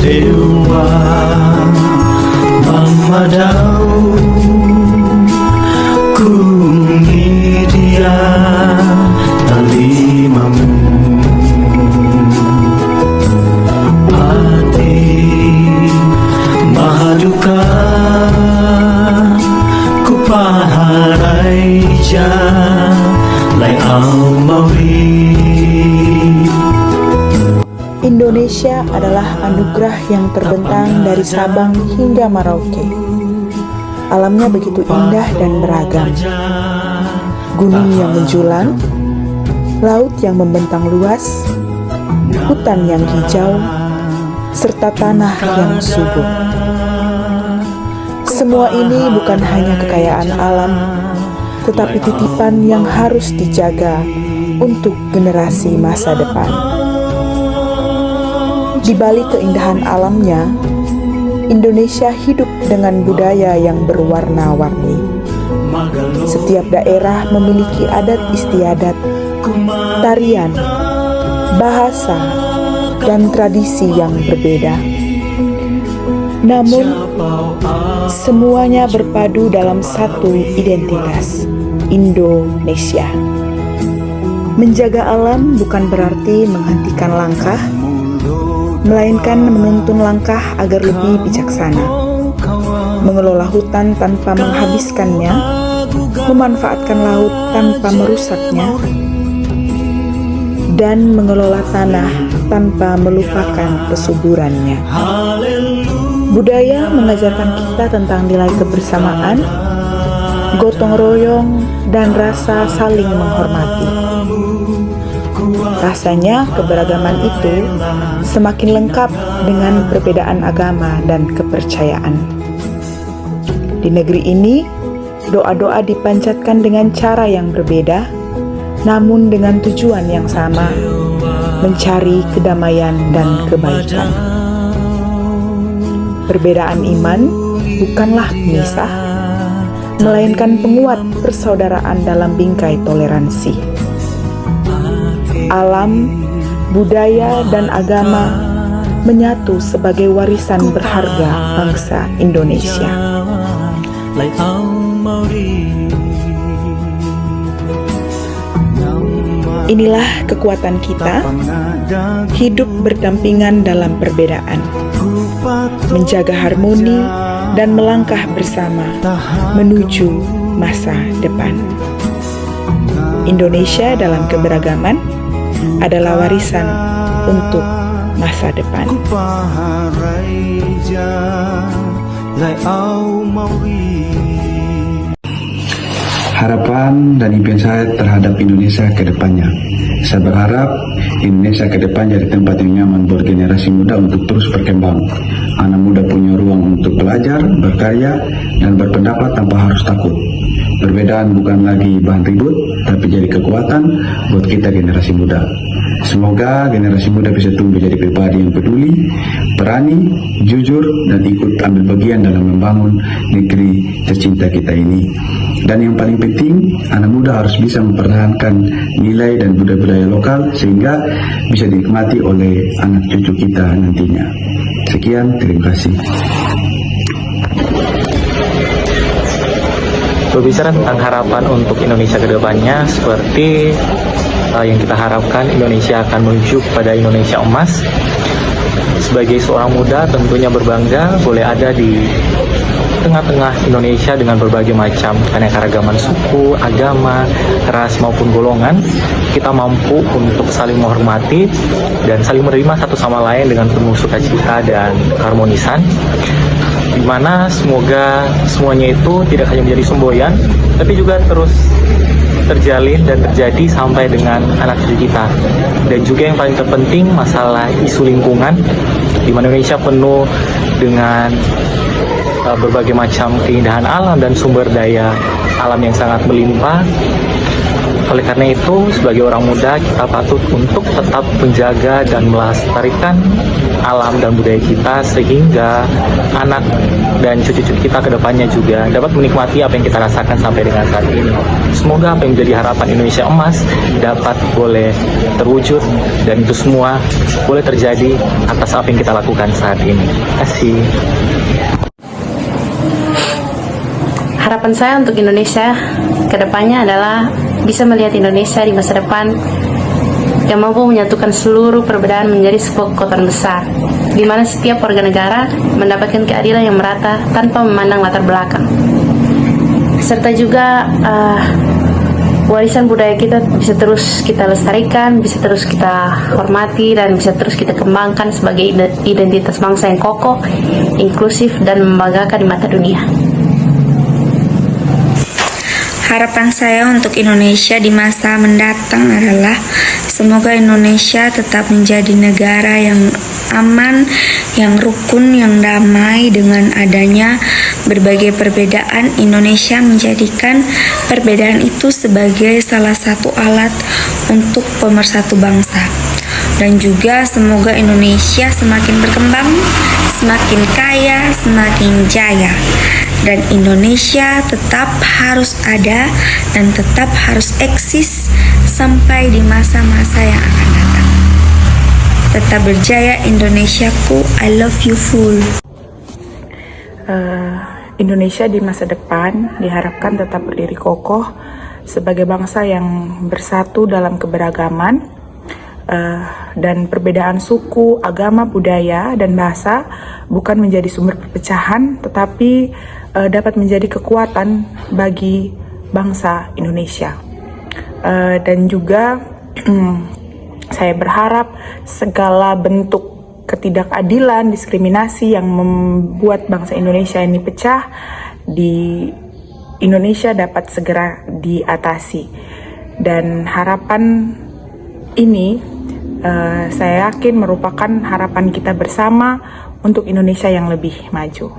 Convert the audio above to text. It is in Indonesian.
dewa memadau, ku dia talimamu. Pati mahaduka ku paharai ja lai au mauri. Indonesia adalah anugerah yang terbentang dari Sabang hingga Merauke. Alamnya begitu indah dan beragam. Gunung yang menjulang, laut yang membentang luas, hutan yang hijau, serta tanah yang subur. Semua ini bukan hanya kekayaan alam, tetapi titipan yang harus dijaga untuk generasi masa depan. Di balik keindahan alamnya, Indonesia hidup dengan budaya yang berwarna-warni. Setiap daerah memiliki adat istiadat, tarian, bahasa, dan tradisi yang berbeda. Namun, semuanya berpadu dalam satu identitas, Indonesia. Menjaga alam bukan berarti menghentikan langkah, melainkan menuntun langkah agar lebih bijaksana. Mengelola hutan tanpa menghabiskannya, memanfaatkan laut tanpa merusaknya, dan mengelola tanah tanpa melupakan kesuburannya. Budaya mengajarkan kita tentang nilai kebersamaan, gotong royong, dan rasa saling menghormati. Rasanya keberagaman itu semakin lengkap dengan perbedaan agama dan kepercayaan. Di negeri ini, doa-doa dipanjatkan dengan cara yang berbeda, namun dengan tujuan yang sama, mencari kedamaian dan kebaikan. Perbedaan iman bukanlah pemisah, melainkan penguat persaudaraan dalam bingkai toleransi. Alam, budaya, dan agama menyatu sebagai warisan berharga bangsa Indonesia. Inilah kekuatan kita, hidup berdampingan dalam perbedaan, menjaga harmoni dan melangkah bersama menuju masa depan. Indonesia dalam keberagaman adalah warisan untuk masa depan. Harapan dan impian saya terhadap Indonesia ke depannya. Saya berharap Indonesia ke depan jadi tempat yang nyaman buat generasi muda untuk terus berkembang. Anak muda punya ruang untuk belajar, berkarya, dan berpendapat tanpa harus takut. Perbedaan bukan lagi bahan ribut, tapi jadi kekuatan buat kita generasi muda. Semoga generasi muda bisa tumbuh jadi pribadi yang peduli, berani, jujur, dan ikut ambil bagian dalam membangun negeri tercinta kita ini. Dan yang paling penting, anak muda harus bisa mempertahankan nilai dan budaya-budaya lokal sehingga bisa dinikmati oleh anak cucu kita nantinya. Sekian, terima kasih. Berbicara tentang harapan untuk Indonesia ke depannya, seperti yang kita harapkan Indonesia akan menuju pada Indonesia emas. Sebagai seorang muda tentunya berbangga boleh ada di tengah-tengah Indonesia dengan berbagai macam keanekaragaman suku, agama, ras maupun golongan. Kita mampu untuk saling menghormati dan saling menerima satu sama lain dengan penuh sukacita dan keharmonisan, di mana semoga semuanya itu tidak hanya menjadi semboyan, tapi juga terus terjalin dan terjadi sampai dengan anak cucu kita. Dan juga yang paling terpenting masalah isu lingkungan, di mana Indonesia penuh dengan berbagai macam keindahan alam dan sumber daya alam yang sangat melimpah. Oleh karena itu, sebagai orang muda, kita patut untuk tetap menjaga dan melestarikan alam dan budaya kita, sehingga anak dan cucu-cucu kita ke depannya juga dapat menikmati apa yang kita rasakan sampai dengan saat ini. Semoga apa yang menjadi harapan Indonesia Emas dapat boleh terwujud, dan itu semua boleh terjadi atas apa yang kita lakukan saat ini. Terima kasih. Harapan saya untuk Indonesia ke depannya adalah bisa melihat Indonesia di masa depan yang mampu menyatukan seluruh perbedaan menjadi sebuah kekuatan besar, di mana setiap warga negara mendapatkan keadilan yang merata tanpa memandang latar belakang. Serta juga warisan budaya kita bisa terus kita lestarikan, bisa terus kita hormati, dan bisa terus kita kembangkan sebagai identitas bangsa yang kokoh, inklusif, dan membanggakan di mata dunia. Harapan saya untuk Indonesia di masa mendatang adalah semoga Indonesia tetap menjadi negara yang aman, yang rukun, yang damai. Dengan adanya berbagai perbedaan, Indonesia menjadikan perbedaan itu sebagai salah satu alat untuk pemersatu bangsa. Dan juga semoga Indonesia semakin berkembang, semakin kaya, semakin jaya. Dan Indonesia tetap harus ada dan tetap harus eksis sampai di masa-masa yang akan datang. Tetap berjaya Indonesiaku, I love you full. Indonesia di masa depan diharapkan tetap berdiri kokoh sebagai bangsa yang bersatu dalam keberagaman, dan perbedaan suku, agama, budaya, dan bahasa bukan menjadi sumber perpecahan, tetapi dapat menjadi kekuatan bagi bangsa Indonesia. Dan juga saya berharap segala bentuk ketidakadilan, diskriminasi yang membuat bangsa Indonesia ini pecah di Indonesia dapat segera diatasi. Dan harapan ini saya yakin merupakan harapan kita bersama untuk Indonesia yang lebih maju.